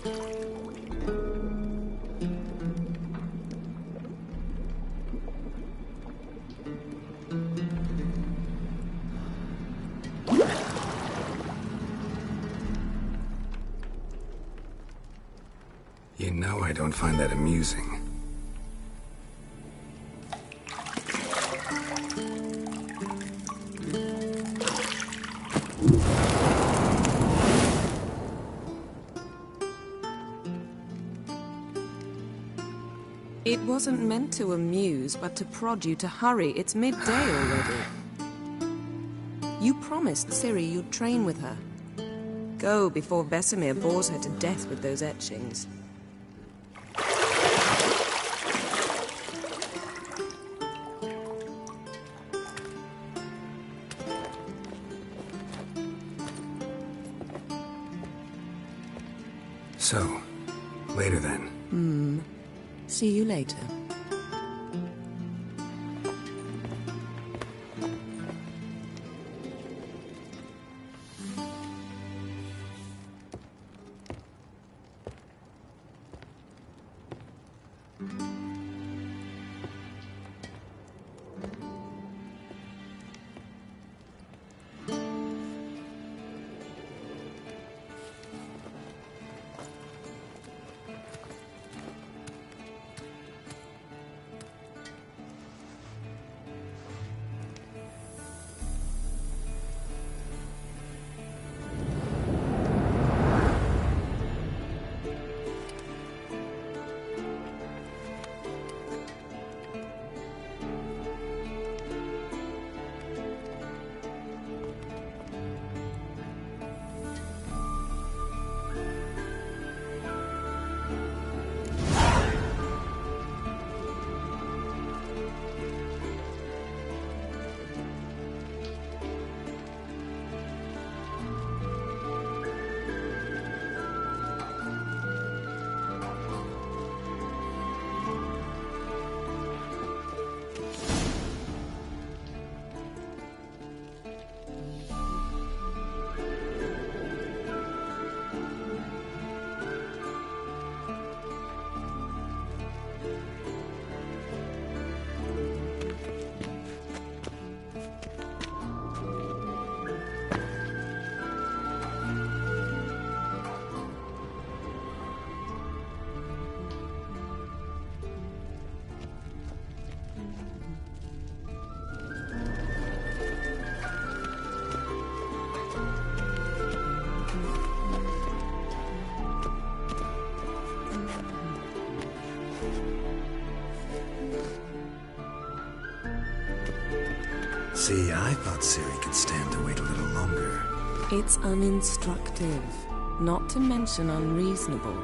You know I don't find that amusing. It wasn't meant to amuse, but to prod you to hurry. It's midday already. You promised Ciri you'd train with her. Go before Vesemir bores her to death with those etchings. So, later then. See you later. See, I thought Ciri could stand to wait a little longer. It's uninstructive, not to mention unreasonable.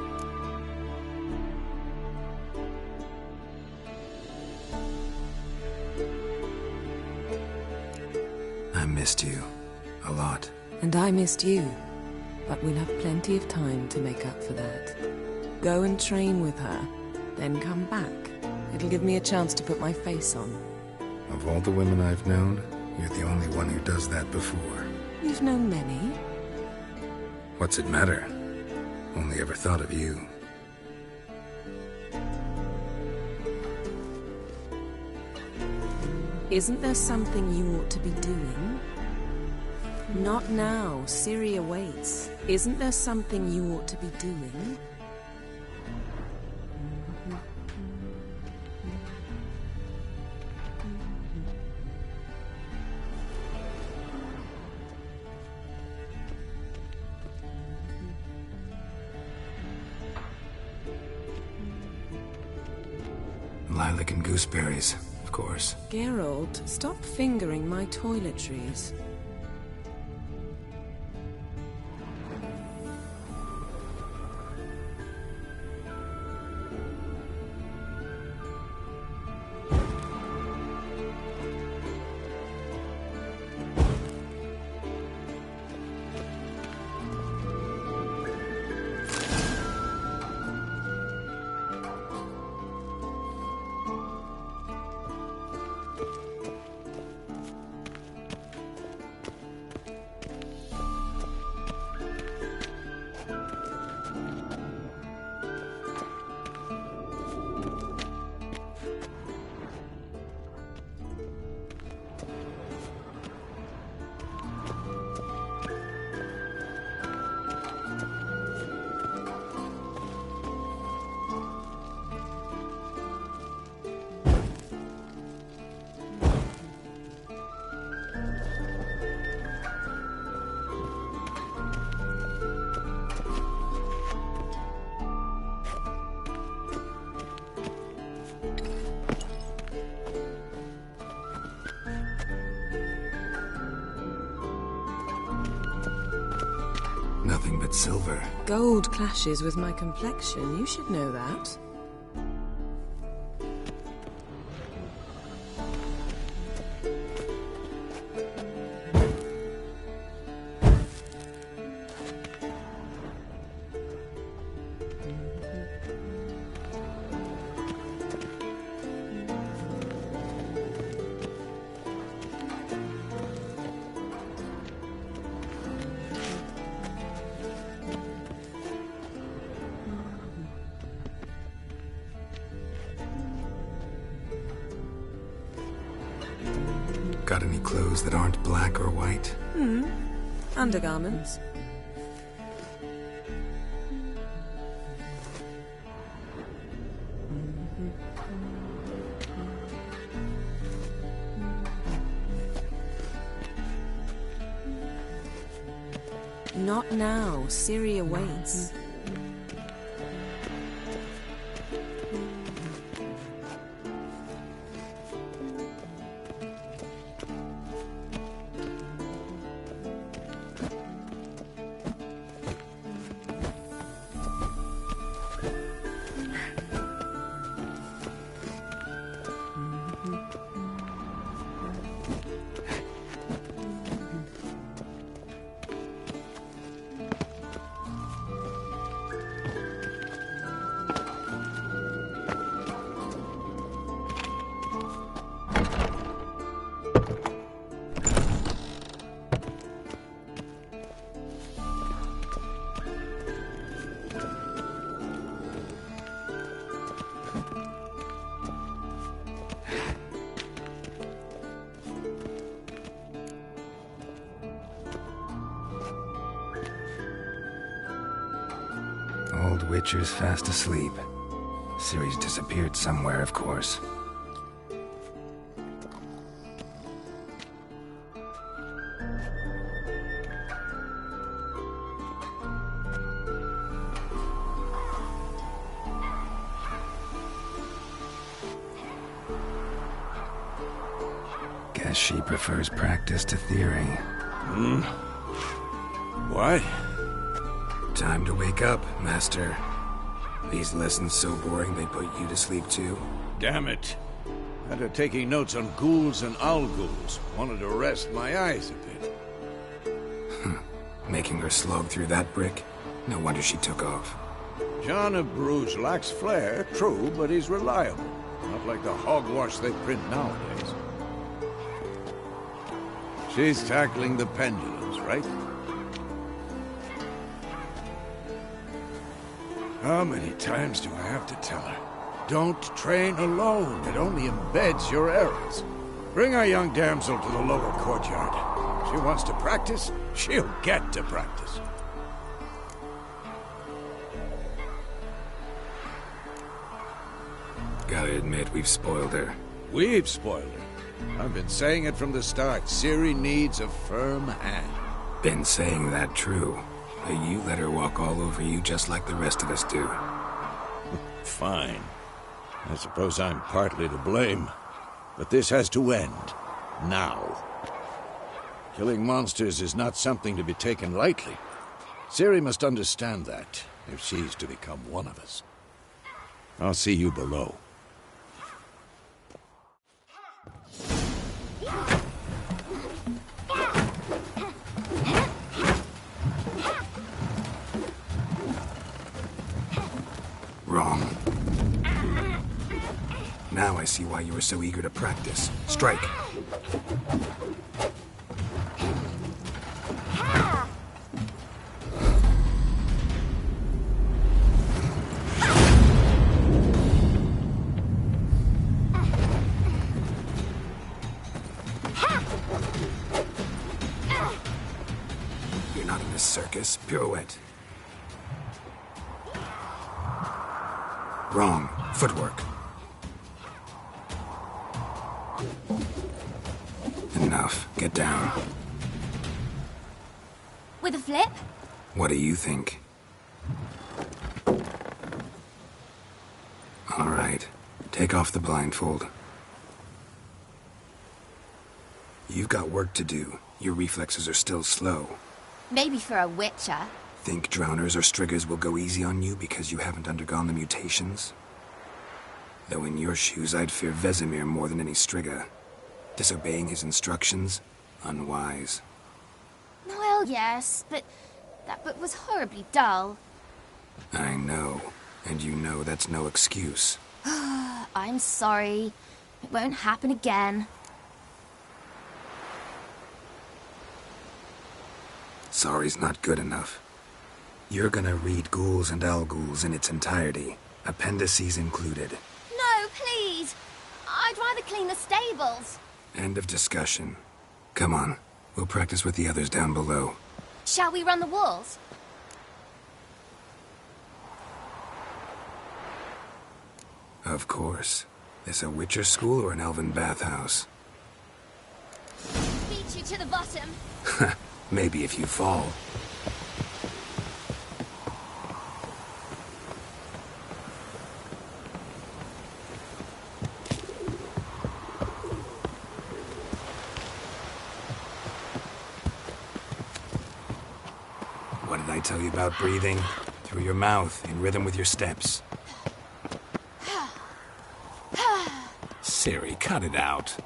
I missed you. A lot. And I missed you. But we'll have plenty of time to make up for that. Go and train with her, then come back. It'll give me a chance to put my face on. Of all the women I've known, you're the only one who does that before. You've known many. What's it matter? Only ever thought of you. Isn't there something you ought to be doing? Not now. Ciri awaits. Isn't there something you ought to be doing? Lilac and gooseberries, of course. Geralt, stop fingering my toiletries. silver. Gold clashes with my complexion. You should know that. Got any clothes that aren't black or white? Undergarments. Not now. Ciri awaits. Old Witcher's fast asleep. Ciri's disappeared somewhere, of course. Guess she prefers practice to theory. What? Time to wake up, Master. These lessons so boring they put you to sleep too? Damn it. After taking notes on ghouls and owl ghouls, wanted to rest my eyes a bit. Making her slog through that brick? No wonder she took off. John of Bruges lacks flair, true, but he's reliable. Not like the hogwash they print nowadays. She's tackling the pendulums, right? How many times do I have to tell her? Don't train alone. It only embeds your errors. Bring our young damsel to the lower courtyard. If she wants to practice, she'll get to practice. Gotta admit, we've spoiled her. We've spoiled her. I've been saying it from the start. Ciri needs a firm hand. Been saying that true. But you let her walk all over you just like the rest of us do. Fine. I suppose I'm partly to blame. But this has to end. Now. Killing monsters is not something to be taken lightly. Ciri must understand that, if she's to become one of us. I'll see you below. Wrong. Now I see why you were so eager to practice. Strike. You're not in this circus. Pirouette. Wrong. Footwork. Enough. Get down. With a flip? What do you think? All right. Take off the blindfold. You've got work to do. Your reflexes are still slow. Maybe for a witcher. Think drowners or striggers will go easy on you because you haven't undergone the mutations? Though in your shoes, I'd fear Vesemir more than any strigger. Disobeying his instructions? Unwise. Well, yes, but that book was horribly dull. I know. And you know that's no excuse. I'm sorry. It won't happen again. Sorry's not good enough. You're gonna read Ghouls and Al-Ghouls in its entirety, appendices included. No, please! I'd rather clean the stables. End of discussion. Come on, we'll practice with the others down below. Shall we run the walls? Of course. This a Witcher school or an elven bathhouse? Beat you to the bottom. Maybe if you fall. What did I tell you about breathing? Through your mouth, in rhythm with your steps. Ciri, cut it out.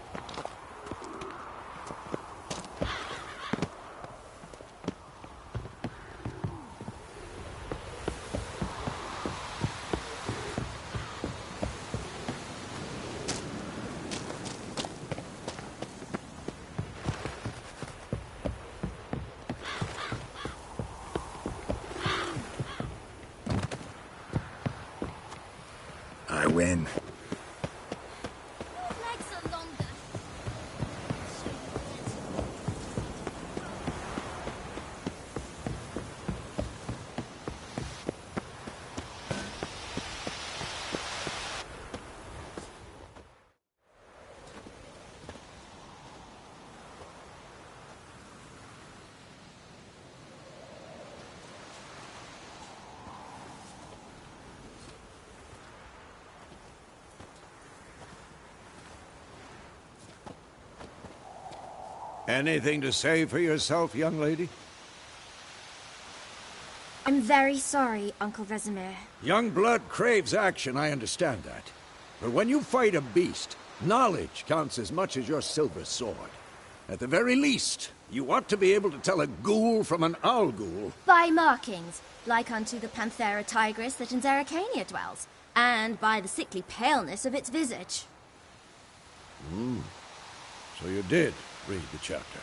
I win. Your legs are longer. Anything to say for yourself, young lady? I'm very sorry, Uncle Vesemir. Young blood craves action, I understand that. But when you fight a beast, knowledge counts as much as your silver sword. At the very least, you ought to be able to tell a ghoul from an owl-ghoul. By markings, like unto the Panthera tigris that in Zerrikania dwells, and by the sickly paleness of its visage. So you did read the chapter.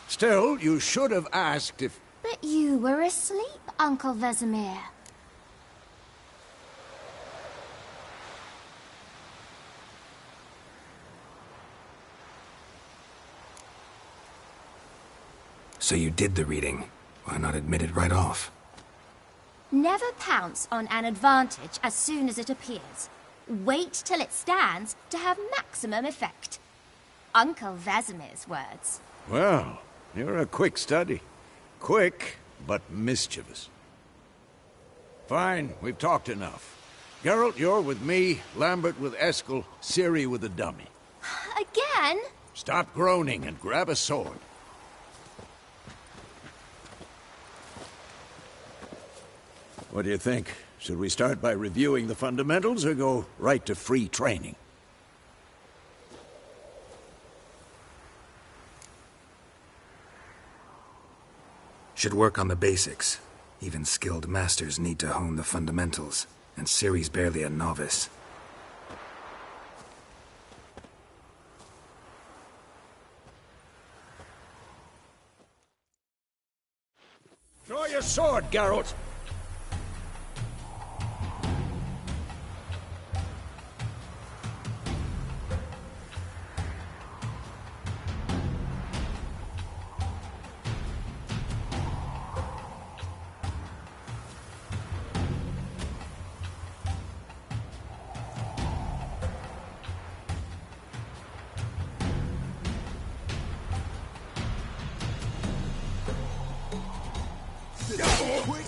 Still, you should have asked if... But you were asleep, Uncle Vesemir. So you did the reading. Why not admit it right off? Never pounce on an advantage as soon as it appears. Wait till it stands to have maximum effect. Uncle Vesemir's words. Well, you're a quick study. Quick, but mischievous. Fine, we've talked enough. Geralt, you're with me, Lambert with Eskel, Ciri with the dummy. Again? Stop groaning and grab a sword. What do you think? Should we start by reviewing the fundamentals or go right to free training? Should work on the basics. Even skilled masters need to hone the fundamentals, and Ciri's barely a novice. Draw your sword, Geralt! Quick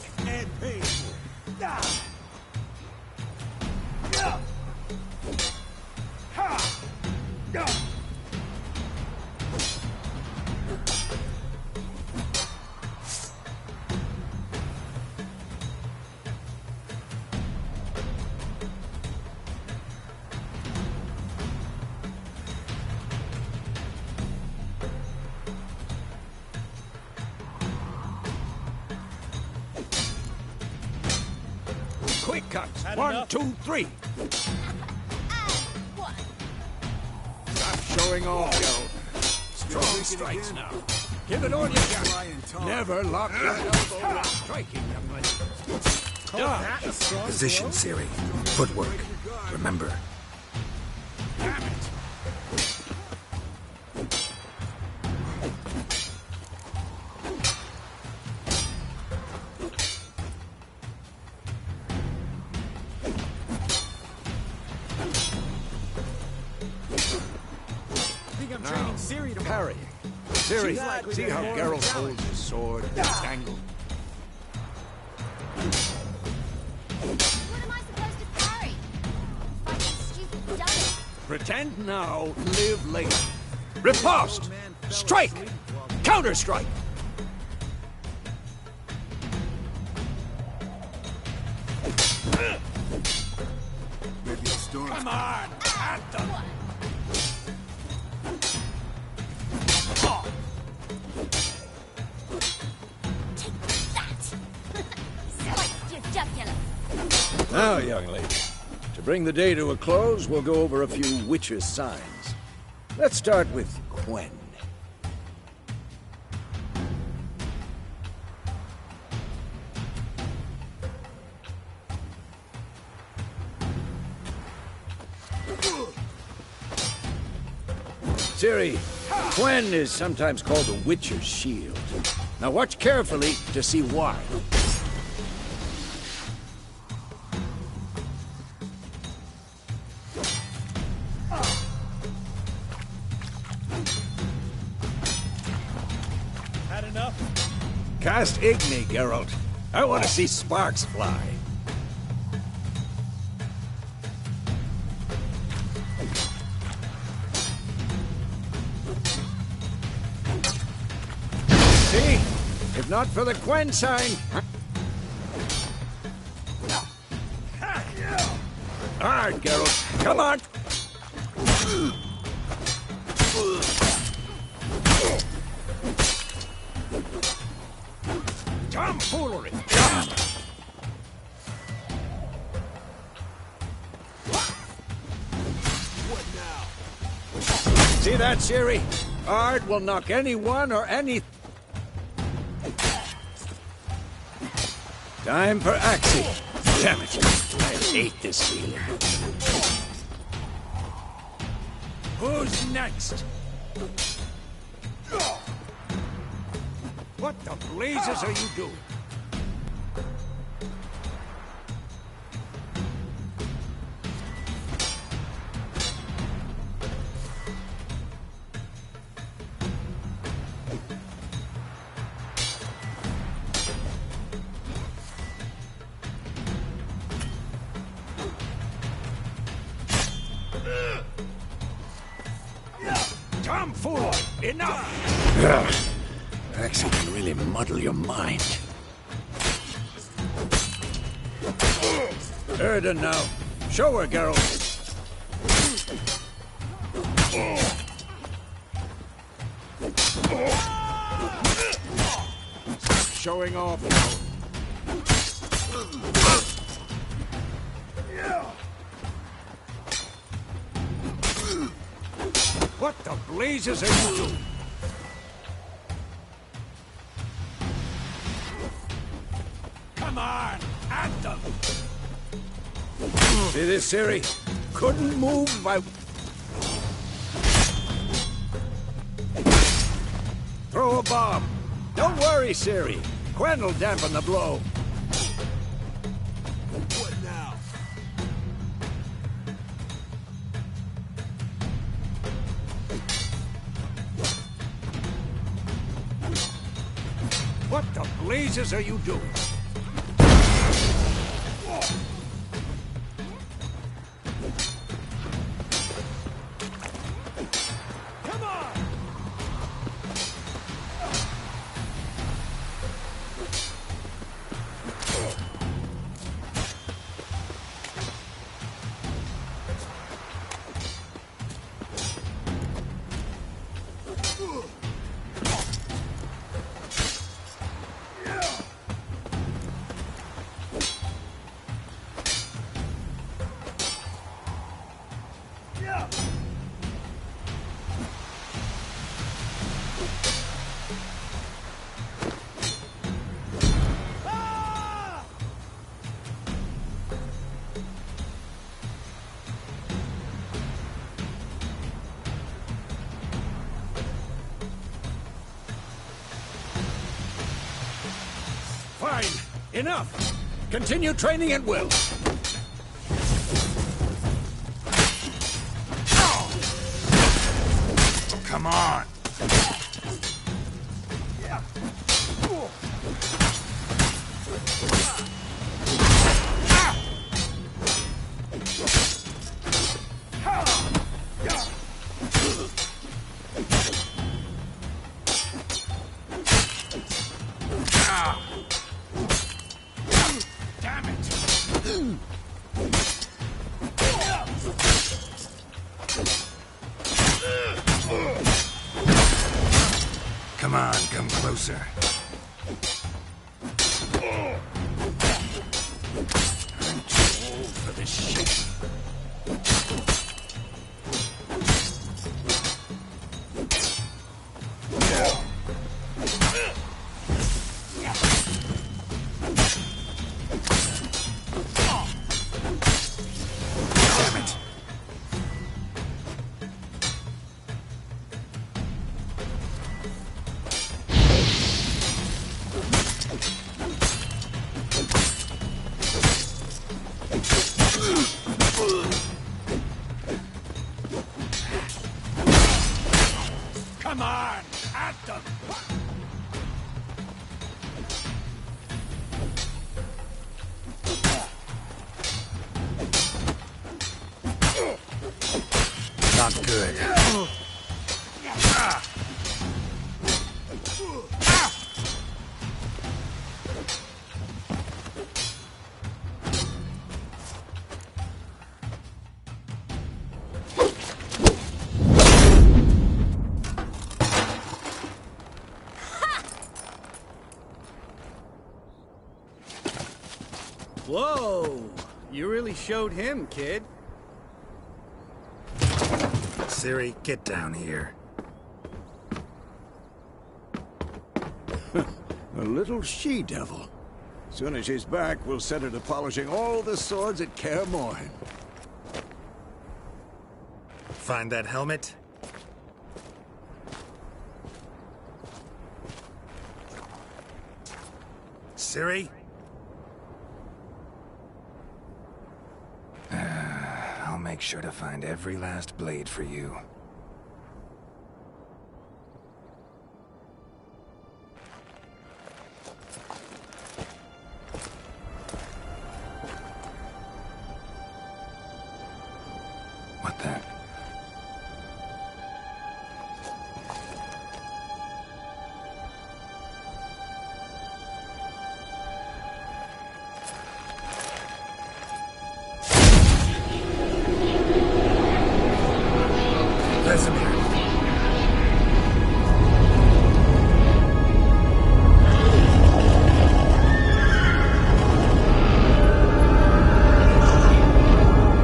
Quick cuts. Had 1, enough? 2, 3. What? Stop showing off, Geralt. Strong strikes now. Give it all you got. Never lock your elbow when striking, young lady. Dodge. Position, Ciri. Footwork. Remember. Damn it. Training Ciri to Parry. Ciri, likely see to how have more Geralt talent. holds his sword at this angle? What am I supposed to parry? Fight stupid dummy. Pretend now, live later. Riposte! Strike! Counter-strike! Maybe a storm. Come on! At them! Take that! Spiked your jugular. Now, young lady, to bring the day to a close, we'll go over a few witches' signs. Let's start with Quen. Ciri, Quen is sometimes called the Witcher's Shield. Now watch carefully to see why. Had enough? Cast Igni, Geralt. I want to see sparks fly. See? If not for the Quen sign... All right, Geralt. Come on! Tomfoolery! See that, Ciri? Ard will knock anyone or any... Time for Axii. Damn it. I hate this feeling. Who's next? What the blazes are you doing? Tomfoolery! Enough! Axii can really muddle your mind. Erden now. Show her, Geralt. Stop showing off now. What the blazes are you doing? Come on, at them! See this, Ciri? Couldn't move by... Throw a bomb. Don't worry, Ciri. Quen will dampen the blow. What now? What the blazes are you doing? Come on! Enough! Continue training at will. Come on! Come on, come closer. I'm too old for this shit. Damn it! Come on! At them! Not good. Whoa! You really showed him, kid. Ciri, get down here. A little she-devil. Soon as she's back, we'll set her to polishing all the swords at Kaer Morhen. Find that helmet? Ciri? I'll make sure to find every last blade for you. What the? Vesemir.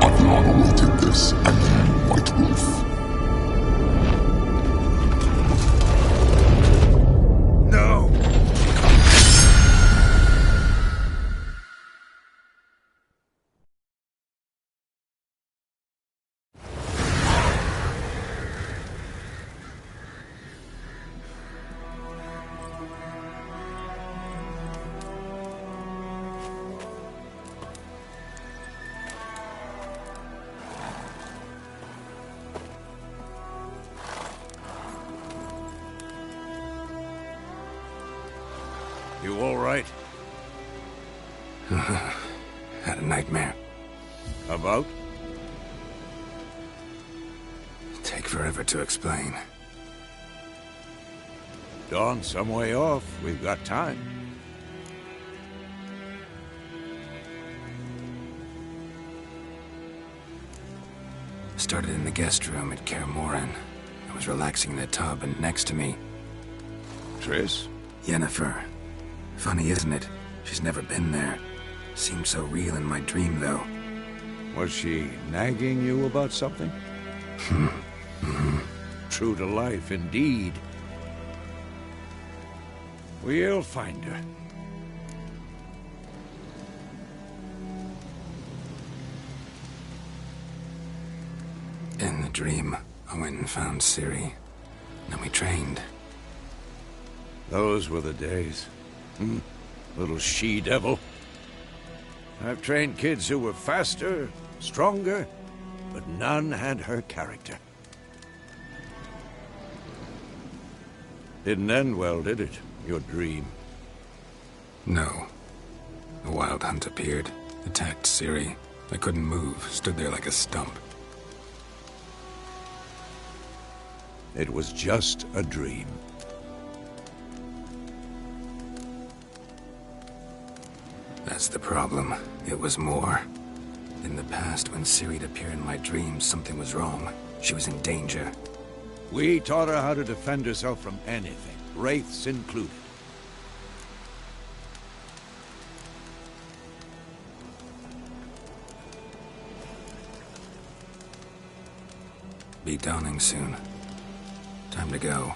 Adriana will take this, and you, White Wolf. No! You all right? Had a nightmare. About? Take forever to explain. Dawn's some way off. We've got time. Started in the guest room at Kaer Morhen. I was relaxing in the tub, and next to me, Triss? Yennefer. Funny, isn't it? She's never been there. Seemed so real in my dream, though. Was she nagging you about something? True to life, indeed. We'll find her. In the dream, I went and found Ciri. Then we trained. Those were the days. Little she-devil. I've trained kids who were faster, stronger, but none had her character. Didn't end well, did it? Your dream? No. A wild hunt appeared, attacked Ciri. I couldn't move, stood there like a stump. It was just a dream. That's the problem. It was more. In the past, when Ciri'd appear in my dreams, something was wrong. She was in danger. We taught her how to defend herself from anything, wraiths included. Be dawning soon. Time to go.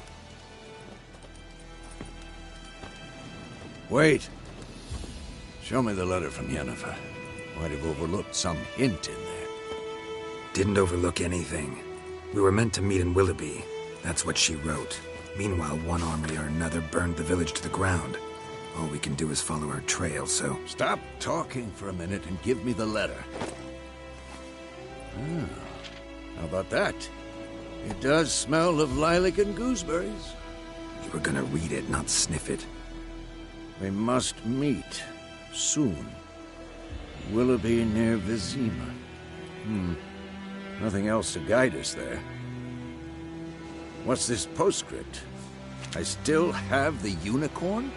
Wait. Show me the letter from Yennefer. Might have overlooked some hint in there. Didn't overlook anything. We were meant to meet in Willoughby. That's what she wrote. Meanwhile, one army or another burned the village to the ground. All we can do is follow her trail, so... Stop talking for a minute and give me the letter. How about that? It does smell of lilac and gooseberries. You were gonna read it, not sniff it. We must meet. Soon. Willoughby near Vizima. Nothing else to guide us there. What's this postscript? I still have the unicorn?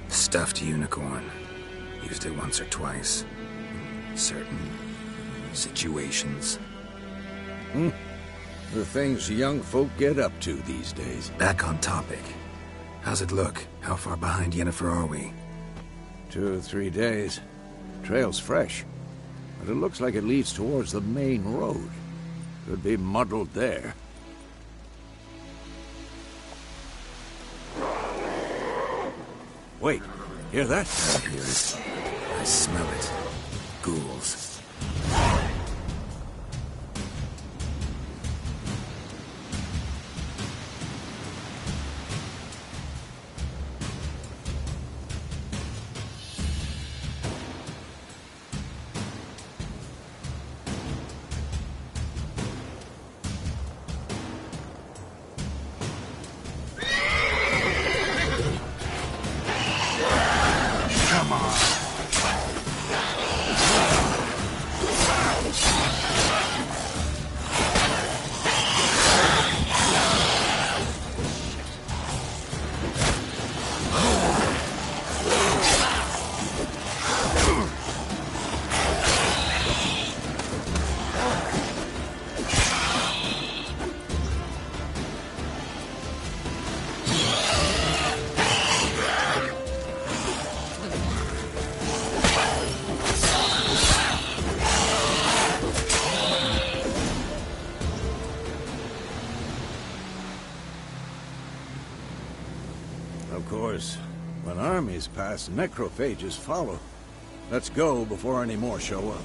Stuffed unicorn. Used it once or twice. In certain situations. The things young folk get up to these days. Back on topic. How's it look? How far behind Yennefer are we? 2 or 3 days. Trail's fresh. But it looks like it leads towards the main road. Could be muddled there. Wait, hear that? I hear it. I smell it. Ghouls. Of course, when armies pass, necrophages follow. Let's go before any more show up.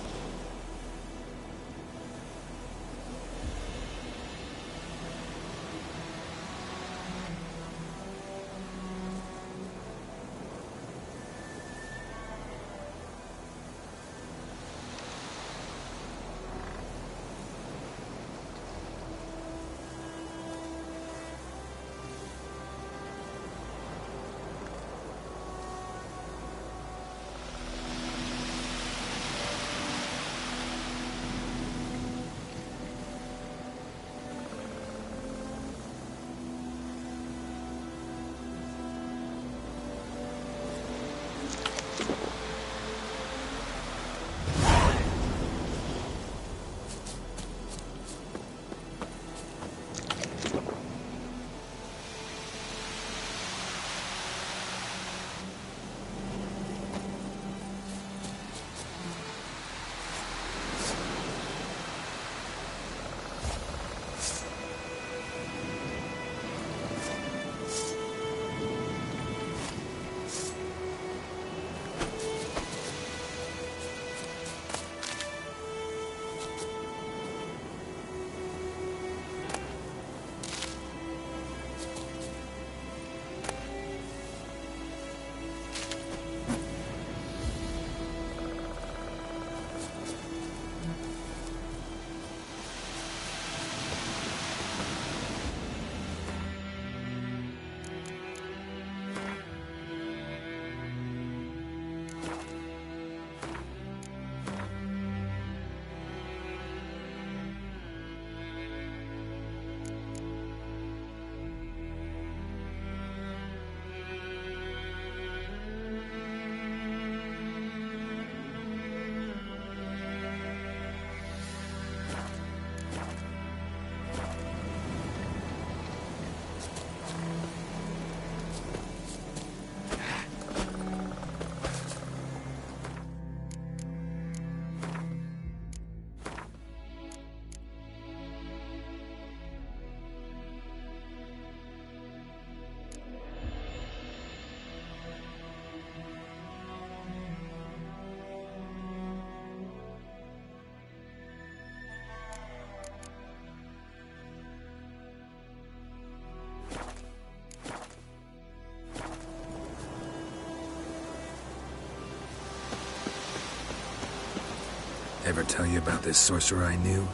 Ever tell you about this sorcerer I knew?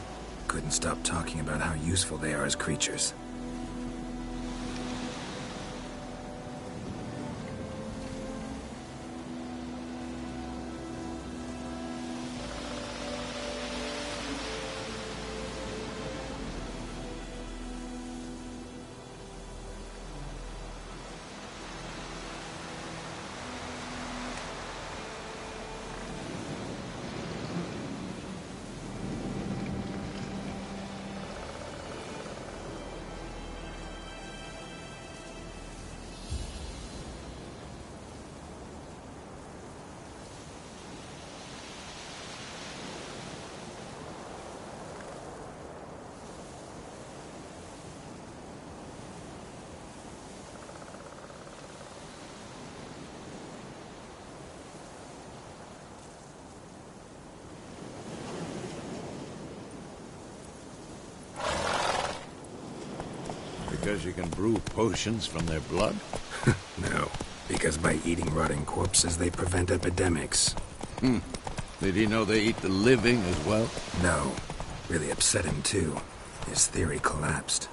Couldn't stop talking about how useful they are as creatures. Because you can brew potions from their blood? No, because by eating rotting corpses, they prevent epidemics. Did he know they eat the living as well? No. Really upset him, too. His theory collapsed.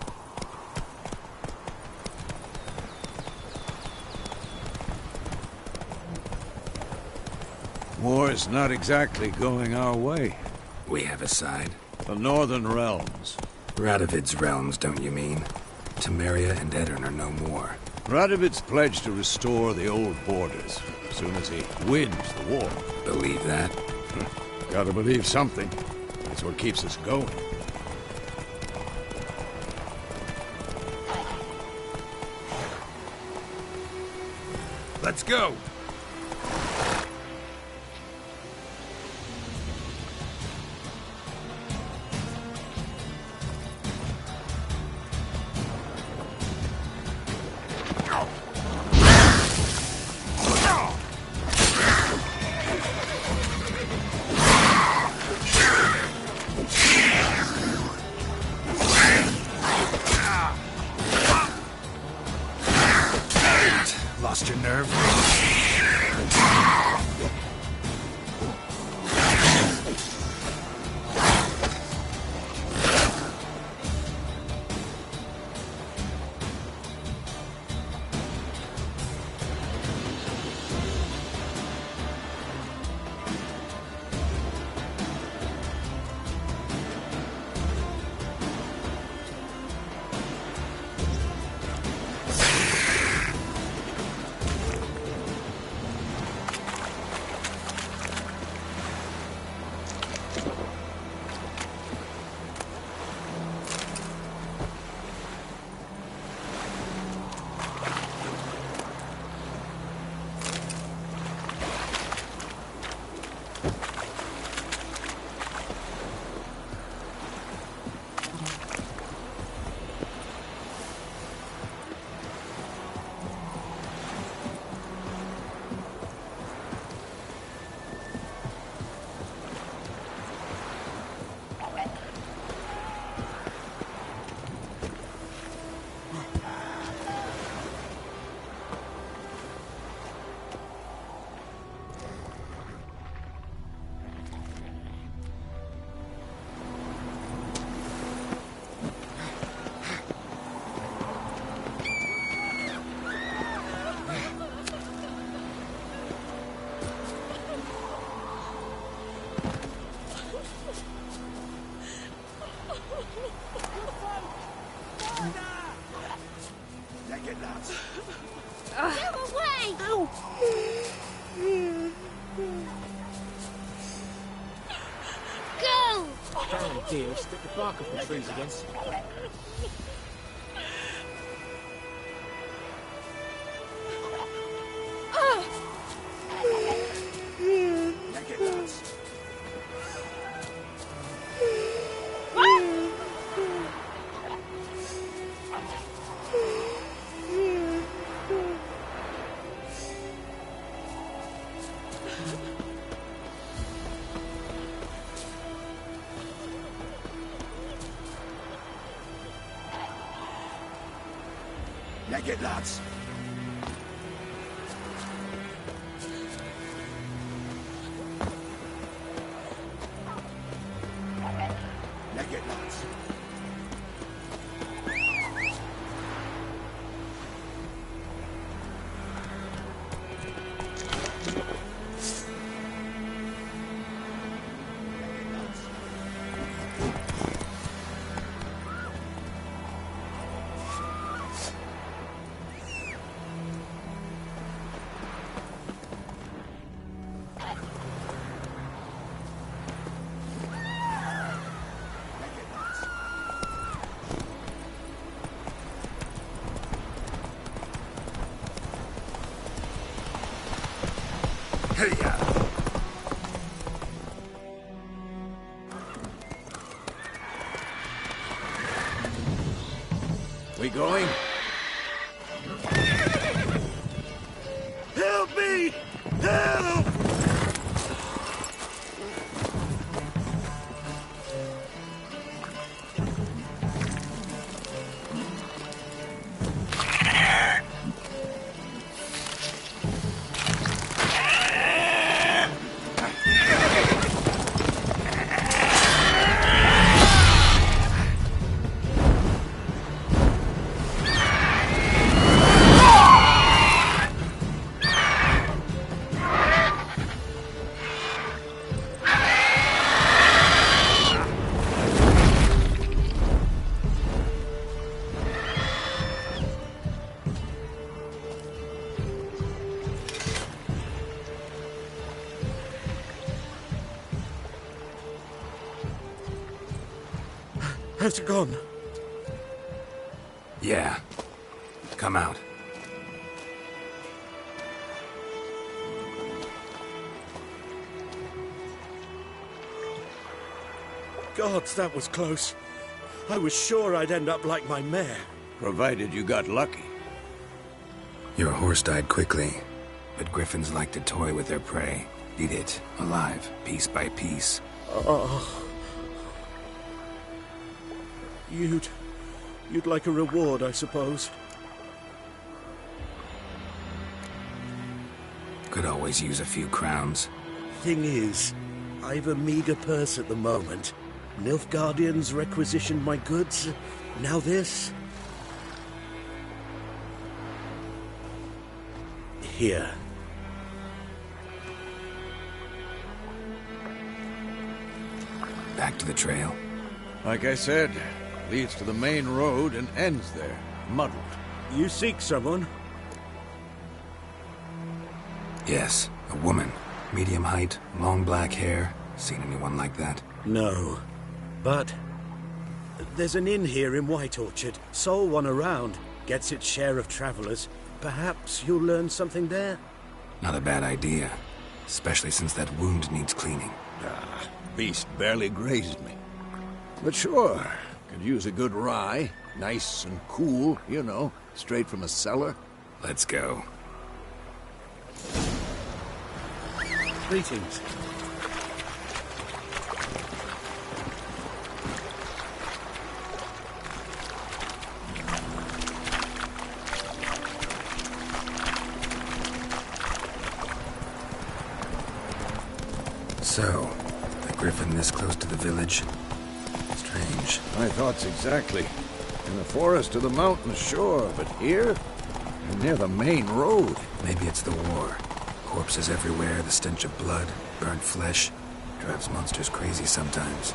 War is not exactly going our way. We have a side. The Northern Realms. Radovid's realms, don't you mean? Temeria and Edirn are no more. Radovid's pledged to restore the old borders as soon as he wins the war. Believe that? Gotta believe something. That's what keeps us going. Let's go! Lost your nerve? Deal, stick the bark off the trees against it. Naked lads! We going? Help me! Help! How's it gone? Yeah. Come out. Gods, that was close. I was sure I'd end up like my mare. Provided you got lucky. Your horse died quickly, but griffins like to toy with their prey. Eat it, alive, piece by piece. Oh. You'd like a reward, I suppose. Could always use a few crowns. Thing is, I've a meager purse at the moment. Nilfgaardians requisitioned my goods. Now this. Here. Back to the trail. Like I said, leads to the main road and ends there, muddled. You seek someone? Yes, a woman. Medium height, long black hair. Seen anyone like that? No. But there's an inn here in White Orchard. Sole one around. Gets its share of travelers. Perhaps you'll learn something there? Not a bad idea. Especially since that wound needs cleaning. Beast barely grazed me. But sure, could use a good rye. Nice and cool, you know, straight from a cellar. Let's go. Greetings. So, a griffin this close to the village? Strange. My thoughts exactly. In the forest or the mountains, sure, but here? Near the main road. Maybe it's the war. Corpses everywhere, the stench of blood, burnt flesh. Drives monsters crazy sometimes.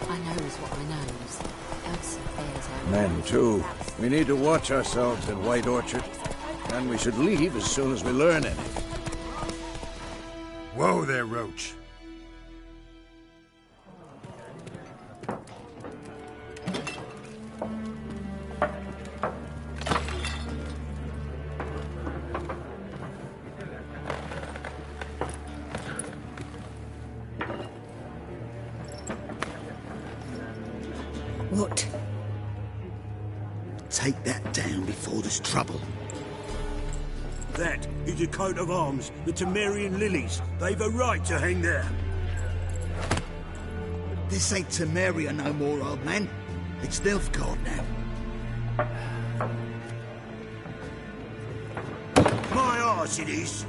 I knows what I knows. Elsa bears her. Men, too. We need to watch ourselves in White Orchard. And we should leave as soon as we learn anything. Whoa there, Roach. What? Take that down before there's trouble. That is a coat of arms, the Temerian lilies. They've a right to hang there. This ain't Temeria no more, old man. It's Nilfgaard now. My arse it is.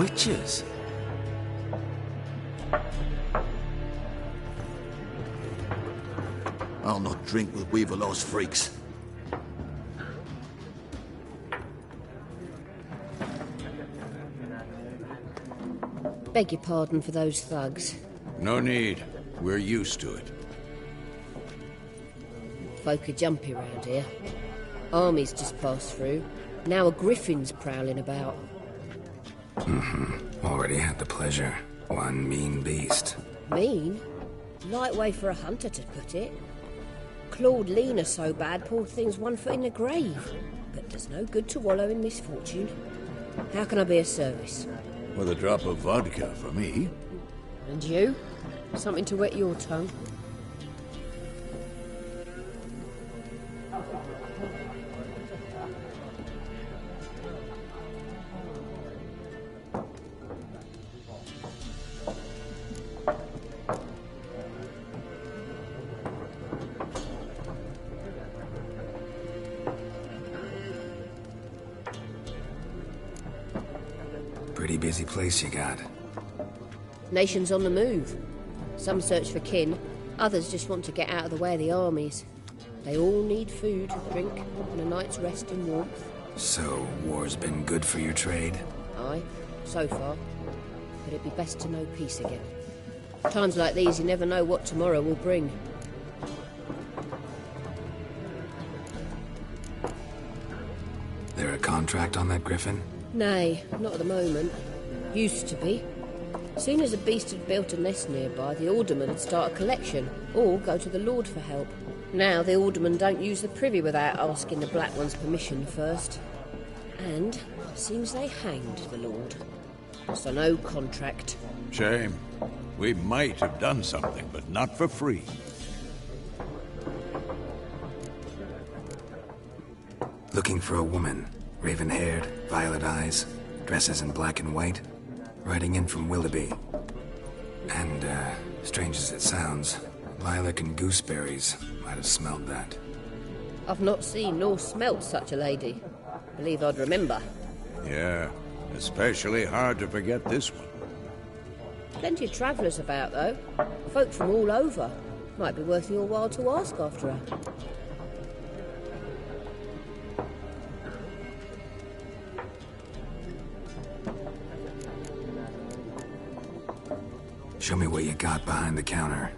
witches. I'll not drink with Weaverlaw's freaks. Beg your pardon for those thugs. No need. We're used to it. Folk are jumpy round here. Armies just passed through. Now a griffin's prowling about. Already had the pleasure. One mean beast. Mean? Light way for a hunter to put it. Clawed Lena so bad, poor thing's 1 foot in the grave. But there's no good to wallow in misfortune. How can I be of service? With a drop of vodka for me. And you? Something to wet your tongue? Pretty busy place you got. Nations on the move. Some search for kin, others just want to get out of the way of the armies. They all need food, drink, and a night's rest and warmth. So, war's been good for your trade? Aye, so far. But it'd be best to know peace again. Times like these, you never know what tomorrow will bring. There a contract on that griffin? Nay, not at the moment. Used to be. Soon as a beast had built a nest nearby, the alderman would start a collection, or go to the Lord for help. Now the aldermen don't use the privy without asking the Black One's permission first. And seems they hanged the Lord. So no contract. Shame. We might have done something, but not for free. Looking for a woman. Raven-haired, violet eyes, dresses in black and white. Riding in from Willoughby. And, strange as it sounds, lilac and gooseberries might have smelled that. I've not seen nor smelt such a lady. Believe I'd remember. Yeah, especially hard to forget this one. Plenty of travellers about, though. Folk from all over. Might be worth your while to ask after her. Show me what you got behind the counter.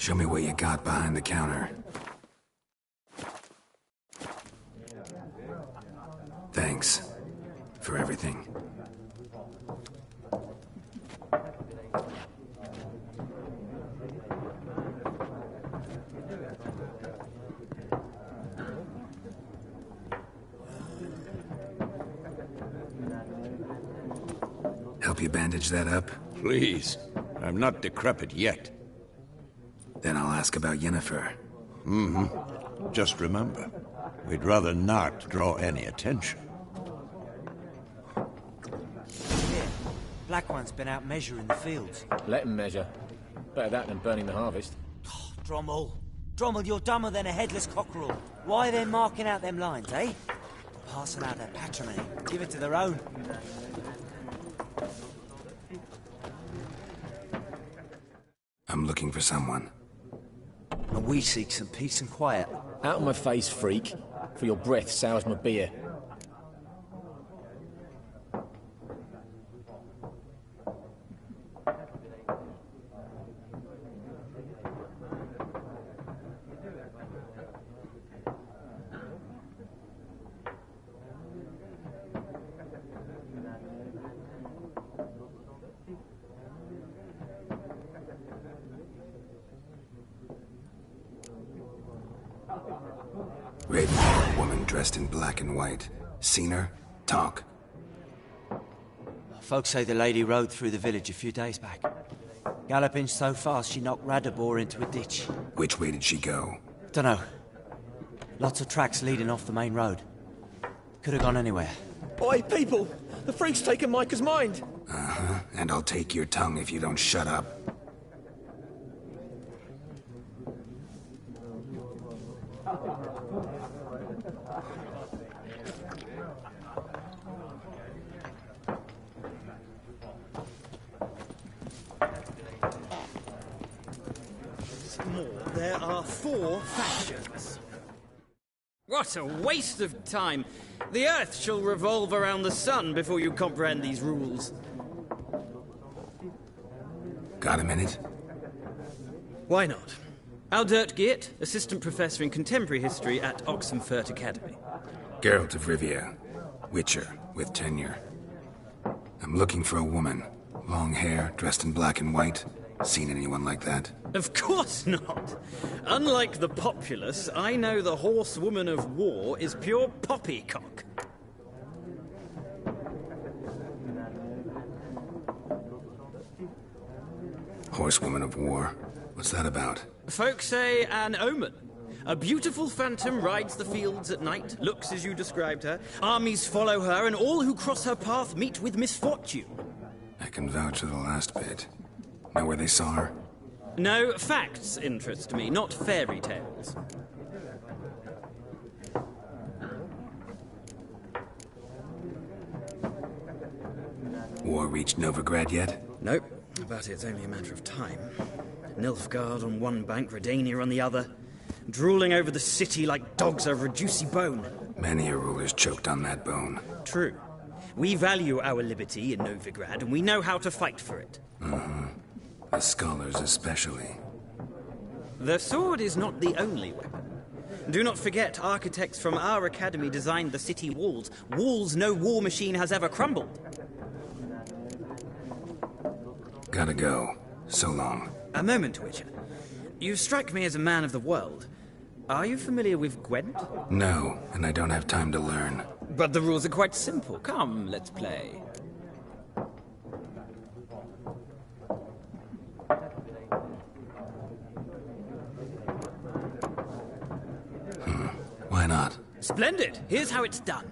Show me what you got behind the counter. Thanks for everything. you bandage that up? Please. I'm not decrepit yet. Then I'll ask about Yennefer. Just remember, we'd rather not draw any attention. Here, Black One's been out measuring the fields. Let him measure. Better that than burning the harvest. Drommel. Drommel, you're dumber than a headless cockerel. Why are they marking out them lines, eh? Passing out their patrimony. Give it to their own. I'm looking for someone. And we seek some peace and quiet. Out of my face, freak. For your breath sours my beer. Raven, woman dressed in black and white. Seen her? Talk. Folks say the lady rode through the village a few days back. Galloping so fast she knocked Radabor into a ditch. Which way did she go? Dunno. Lots of tracks leading off the main road. Could have gone anywhere. Oi, people! The freak's taken Micah's mind! Uh-huh. And I'll take your tongue if you don't shut up. There are 4 factions. What a waste of time! The Earth shall revolve around the sun before you comprehend these rules. Got a minute? Why not? Aldert Geert, Assistant Professor in Contemporary History at Oxenfurt Academy. Geralt of Rivia. Witcher, with tenure. I'm looking for a woman. Long hair, dressed in black and white. Seen anyone like that? Of course not! Unlike the populace, I know the horsewoman of war is pure poppycock. Horsewoman of war? What's that about? Folk say an omen. A beautiful phantom rides the fields at night, looks as you described her. Armies follow her, and all who cross her path meet with misfortune. I can vouch for the last bit. Know where they saw her? No, facts interest me, not fairy tales. War reached Novigrad yet? Nope, but it's only a matter of time. Nilfgaard on one bank, Redania on the other, drooling over the city like dogs over a juicy bone. Many a ruler's choked on that bone. True. We value our liberty in Novigrad, and we know how to fight for it. The scholars especially. The sword is not the only weapon. Do not forget, architects from our academy designed the city walls. Walls no war machine has ever crumbled. Gotta go. So long. A moment, Witcher. You strike me as a man of the world. Are you familiar with Gwent? No, and I don't have time to learn. But the rules are quite simple. Come, let's play. Why not? Splendid! Here's how it's done.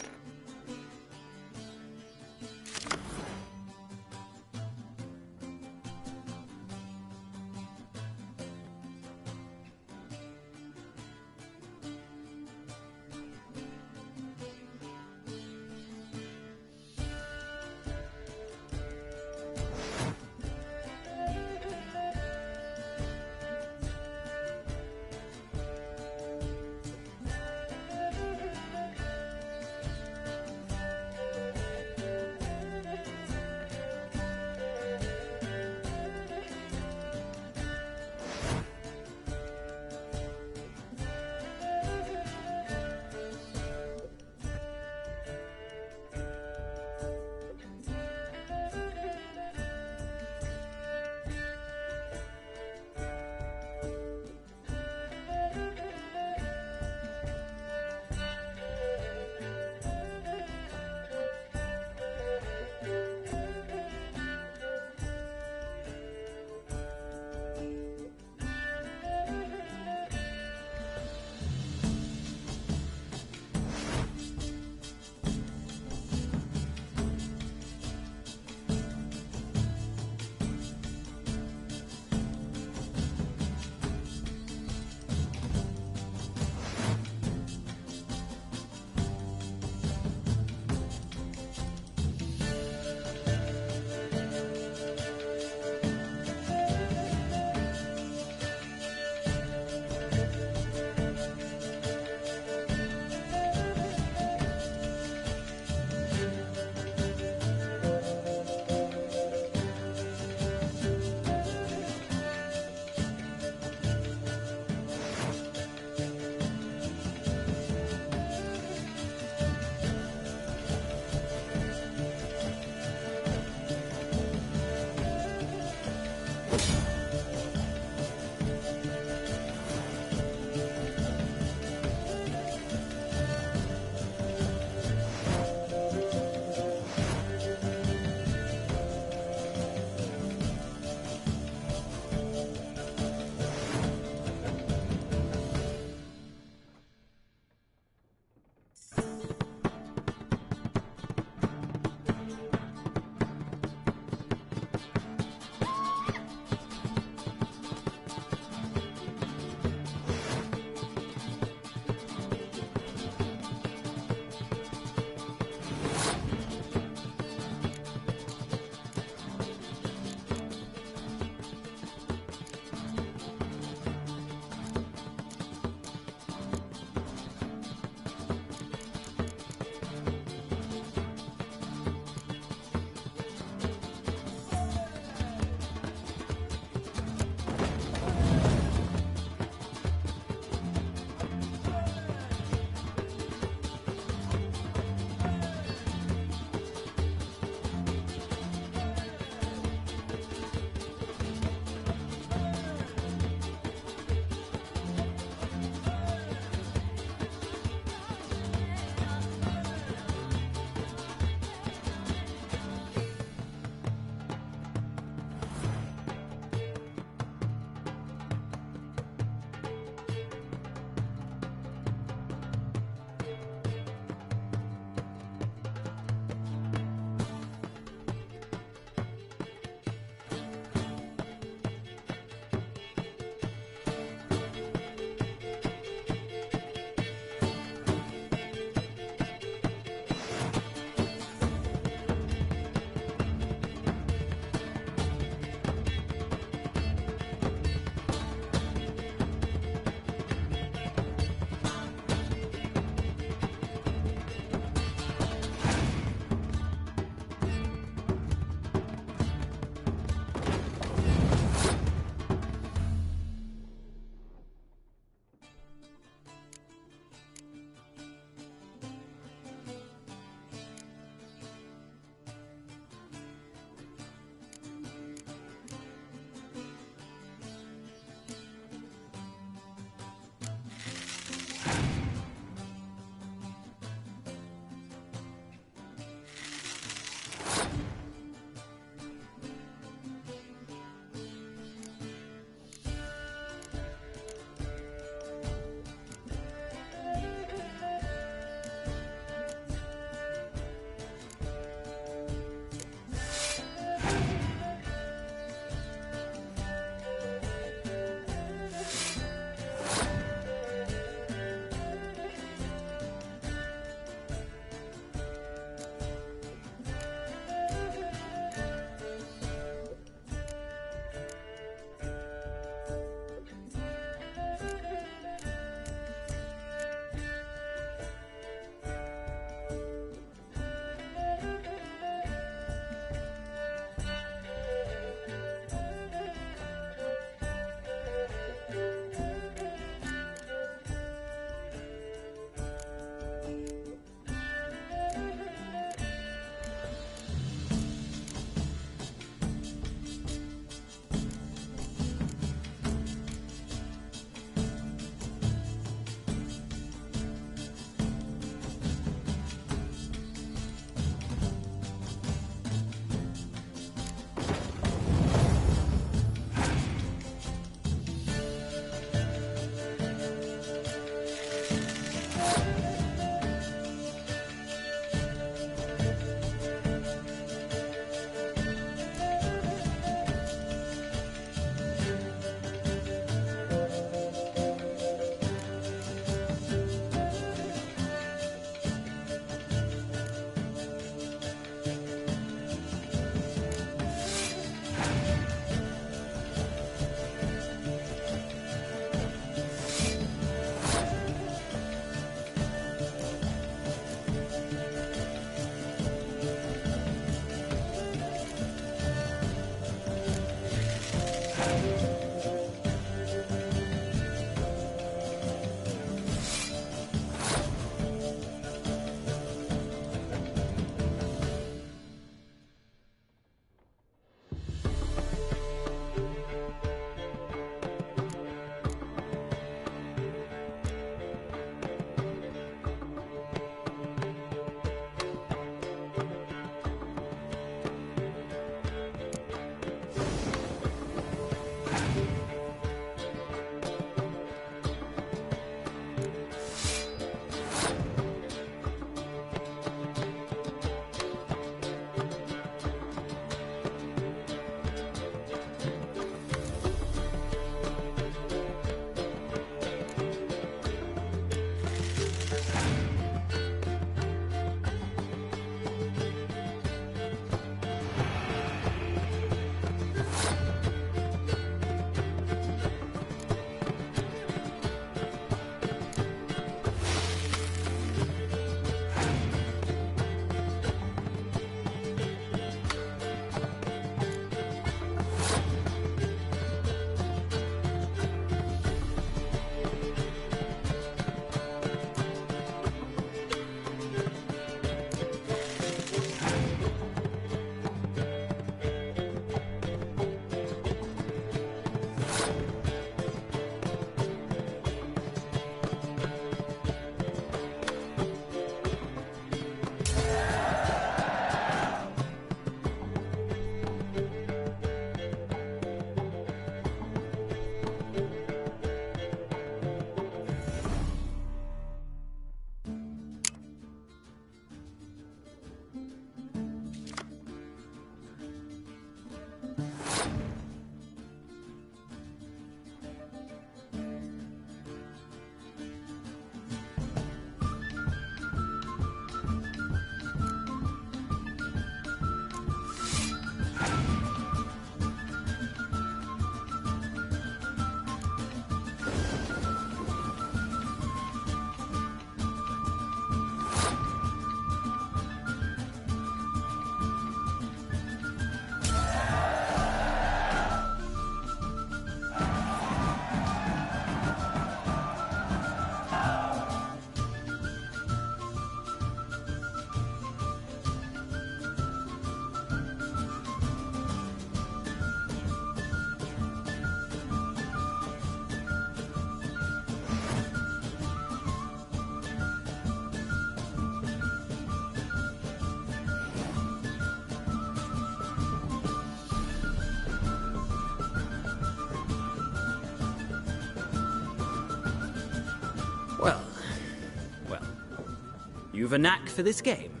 You've a knack for this game.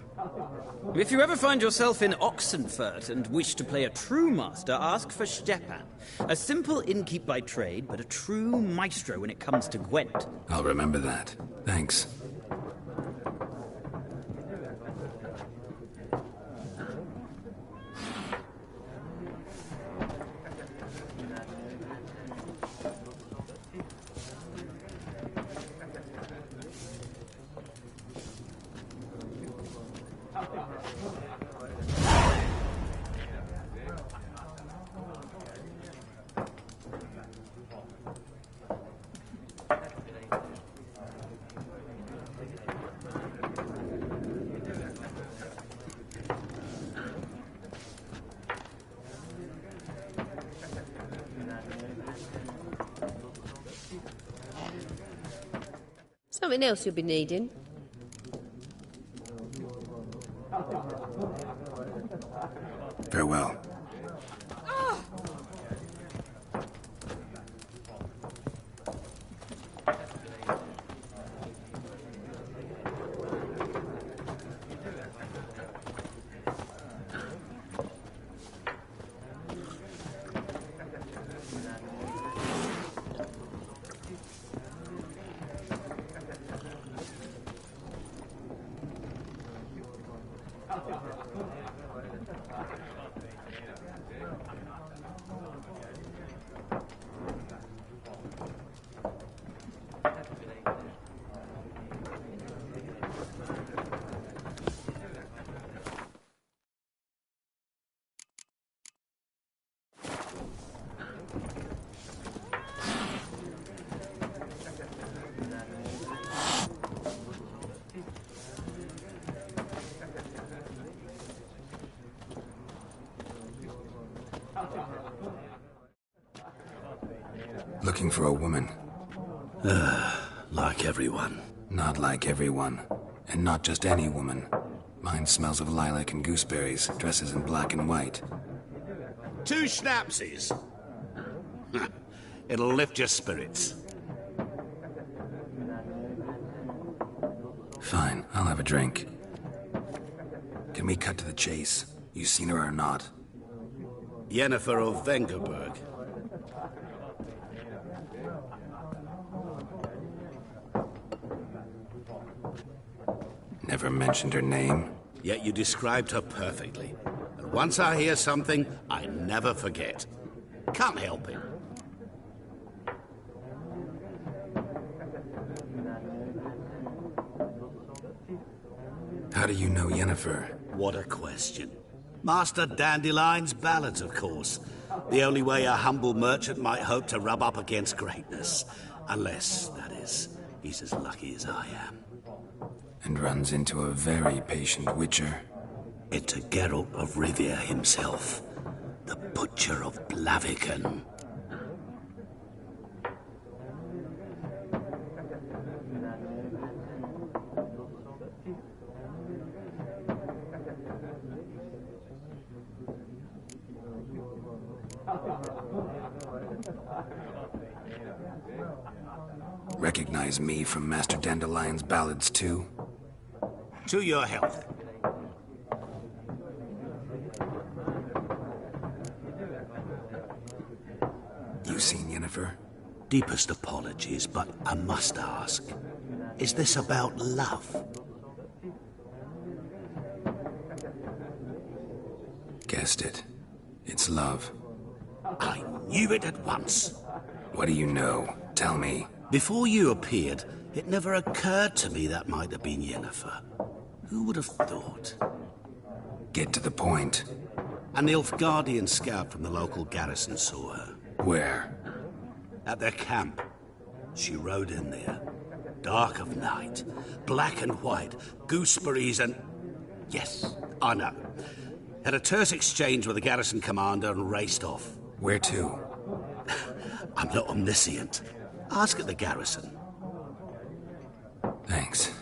If you ever find yourself in Oxenfurt and wish to play a true master, ask for Stepan. A simple innkeep by trade, but a true maestro when it comes to Gwent. I'll remember that. Thanks. Something else you'll be needing. Farewell. Looking for a woman. Like everyone. Not like everyone. And not just any woman. Mine smells of lilac and gooseberries, dresses in black and white. 2 schnapsies. It'll lift your spirits. Fine, I'll have a drink. Can we cut to the chase? You seen her or not? Yennefer of Vengerberg. Never mentioned her name? Yet you described her perfectly. And once I hear something, I never forget. Can't help it. How do you know Yennefer? What a question. Master Dandelion's ballads, of course. The only way a humble merchant might hope to rub up against greatness. Unless, that is, he's as lucky as I am. And runs into a very patient witcher. Into Geralt of Rivia himself, the Butcher of Blaviken. Recognize me from Master Dandelion's ballads, too? To your health. You seen Yennefer? Deepest apologies, but I must ask. Is this about love? Guessed it. It's love. I knew it at once. What do you know? Tell me. Before you appeared, it never occurred to me that might have been Yennefer. Who would have thought? Get to the point. A Nilfgaardian scout from the local garrison saw her. Where? At their camp. She rode in there. Dark of night. Black and white. Gooseberries and... Yes, I know. Had a terse exchange with the garrison commander and raced off. Where to? I'm not omniscient. Ask at the garrison. Thanks.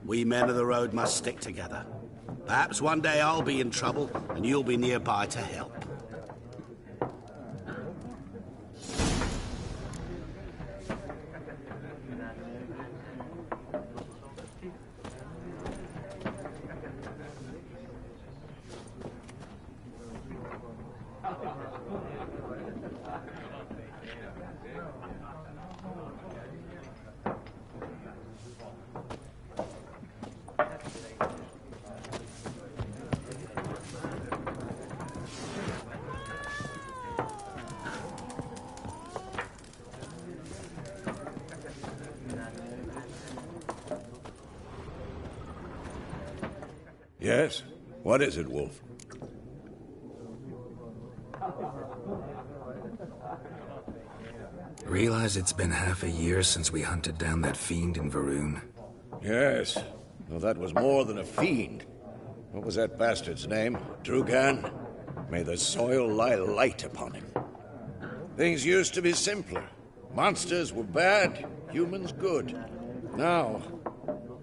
We men of the road must stick together. Perhaps one day I'll be in trouble and you'll be nearby to help. Yes? What is it, Wolf? Realize it's been half a year since we hunted down that fiend in Varun? Yes. Well, that was more than a fiend. What was that bastard's name? Drugan? May the soil lie light upon him. Things used to be simpler. Monsters were bad, humans good. Now,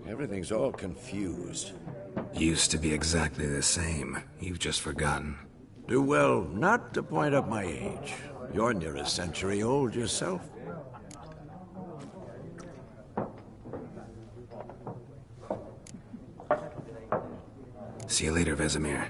everything's all confused. Used to be exactly the same. You've just forgotten. Do well not to point up my age. You're near a century old yourself. See you later, Vesemir.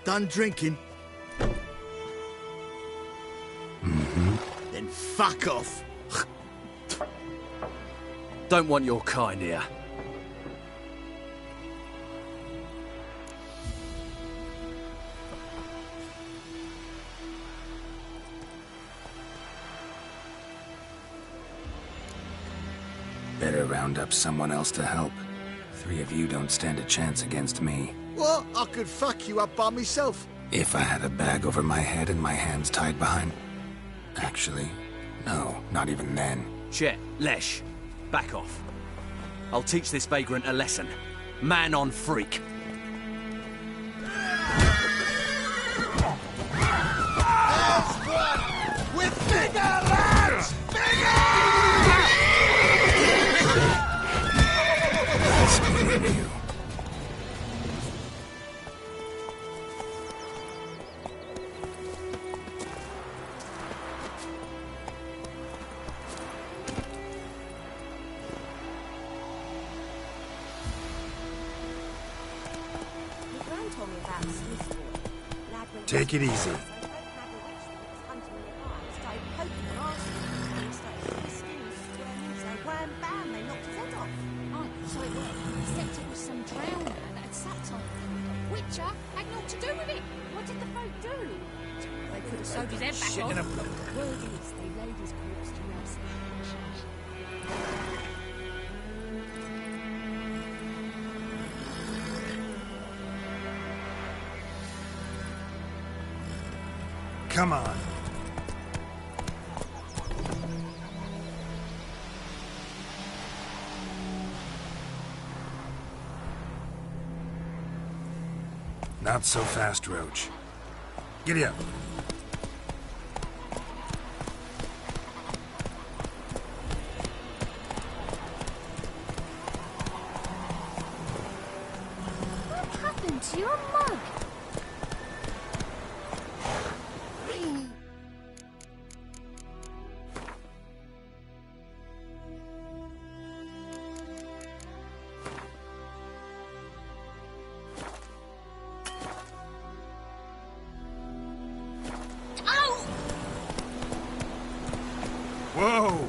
Done drinking? Mm-hmm. Then fuck off. Don't want your kind here. Better round up someone else to help. 3 of you don't stand a chance against me. What? I could fuck you up by myself. If I had a bag over my head and my hands tied behind... Actually, no, not even then. Chet, Lesh, back off. I'll teach this vagrant a lesson. Man on freak. With bigger lads! Speaking of you. Take it easy. So it worked, except it was some drowned man that had sat on it. Witcher had naught to do with it. What did the folk do? They could have sewed his head back off. Word is, they laid his corpse to rest. Come on. Not so fast, Roach. Giddy up. What happened to your mug? Whoa!